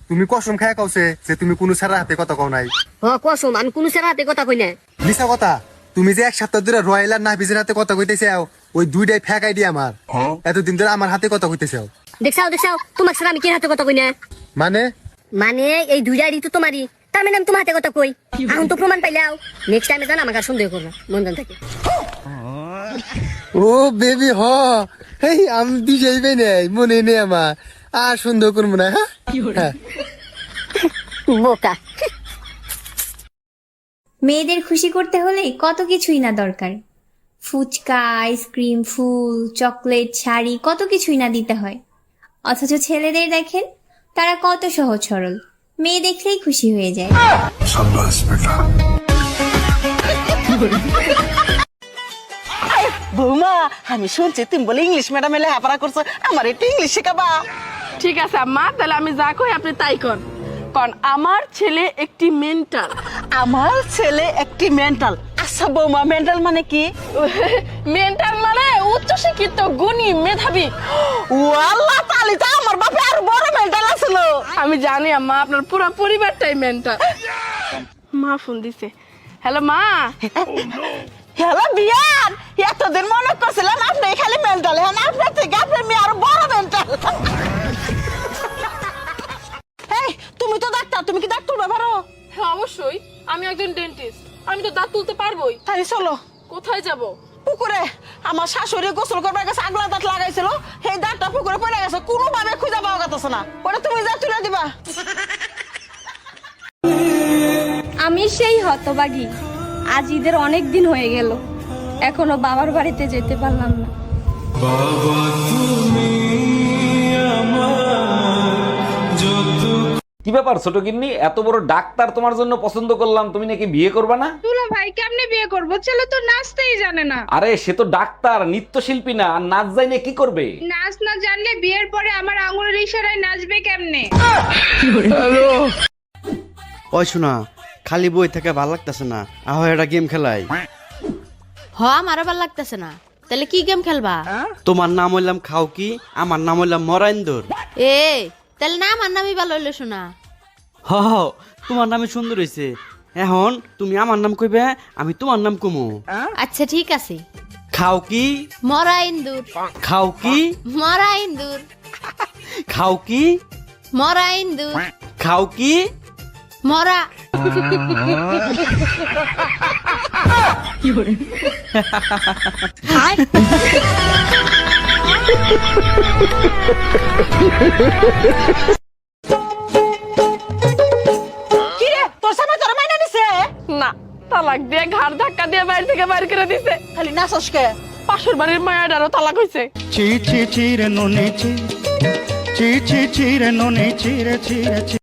তুমি কসম খায় কওছে যে তুমি কোনো সারা হাতে কথা কও নাই। কসম আমি কোনো সারা হাতে কথা কই না। মিছা কথা। তুমি যে এক সপ্তাহ ধরে রয়্যাল আর নাফিসের হাতে কথা কইতেছাও, ওই দুইটাই ফেক আইডি আমার। এতদিন ধরে আমার হাতে কথা কইতেছাও। দেখছাও তোমার সারা আমি কি হাতে কথা কই না। মানে মানে এই দুইটা আইডি তো তোমারই, তার মানে আমি তোমার হাতে কথা কই। এখন তো প্রমাণ পাইলাও, নেক্সট টাইমে জানা আমাকে আর সন্দেহ করবা, মন জান থাকে। ও বেবি হ, এই আমি দিয়েই নেই, মনে নেই আমার। আর সুন্দর করবো না। হ্যাঁ বোকা। মেয়েদের খুশি করতে হলে কত কিছুই না দরকার। ফুচকা, আইসক্রিম, ফুল, চকলেট, শাড়ি, কত কিছুই না দিতে হয়। অথচ ছেলেদের দেখেন, তারা কত সহজ সরল, মেয়ে দেখলেই খুশি হয়ে যায়। বৌমা, আমি শুনছি তুমি বলে ইংলিশ ম্যাডামে লেখাপড়া করছো, আমার একটু ইংলিশ শেখাবা? ঠিক আছে আম্মা, তাহলে আমি যা কই আপনি তাই কর। কারণ আমার ছেলে একটি মেন্টাল। আমার ছেলে একটি মেন্টাল। আচ্ছা বৌমা, মেন্টাল মানে কি? মেন্টাল মানে উচ্চ শিক্ষিত, গুণী, মেধাবী। ও আল্লাহ, তাহলে তো আমার বাপে আর বড় মেন্টাল আছিল। আমি জানি আম্মা, আপনার পুরো পরিবারটাই মেন্টাল। মা ফোন দিছে। হ্যালো মা। হ্যালো বিয়ান, এতদিন মনে করছিলাম আপনি খালি মেন্টাল, হ্যাঁ আপনার থেকে আপনার মেয়ে আরো বড় মেন্টাল। এই তুমি তো ডাক্তার, তুমি কি দাঁত তুলবে পারো? হ্যাঁ অবশ্যই, আমি একজন ডেন্টিস্ট, আমি তো দাঁত তুলতে পারবোই। তাই চলো। কোথায় যাব? পুকুরে। আমার শাশুড়ি গোসল করবার কাছে আগলা দাঁত লাগাইছিল, সেই দাঁতটা পুকুরে পড়ে গেছে, কোনোভাবে খুঁজে পাওয়া যাচ্ছে না। ওটা তুমি যা তুলে দিবা। আমি সেই হতবাগী, আজ ঈদের অনেক দিন হয়ে গেল, এখনো বাবার বাড়িতে যেতে পারলাম না। কি ব্যাপার ছোট গিন্নি, এত বড় ডাক্তার তোমার জন্য পছন্দ করলাম, তুমি নাকি বিয়ে করবে না? দুলা ভাই কেমনে বিয়ে করবো, ছেলে তো নাচতেই জানে না। আরে সে তো ডাক্তার, নৃত্যশিল্পী না, আর নাচ জানে কি করবে? নাচ না জানলে বিয়ের পরে আমার আঙুলের ইশারায় নাচবে কেমনে? ওই শোনা, খালি বই থেকে ভালো লাগতেছে না, আহ একটা গেম খেলাই। আমারও ভাল লাগতেছে না, তাহলে কি গেম খেলবা? তোমার নাম হইলাম খাউকি, আমার নাম হইলাম মরাইন্দর। এ তাহলে না আমার নামই ভালো হইলো শোনা। হ তোমার নামে সুন্দর হয়েছে। এখন তুমি আমার নাম কইবে, আমি তোমার নাম কমু। আচ্ছা ঠিক আছে। খাউকি মরা ইন্দুর। খাউকি মরা ইন্দুর। খাউকি মরা ইন্দুর। খাউকি মরা। কিরে তোর সামনে তোর মাইনা দিছে? না, তালাক দিয়ে ঘাড় ধাক্কা দিয়ে বাইরে থেকে বাইরে করে দিছে। খালি নাচস কে? পাশের বাড়ির মায়াডারও তালাক হইছে। চি চি চিরে নুনে চি চি চি চিরে নুনে চিরে চিরে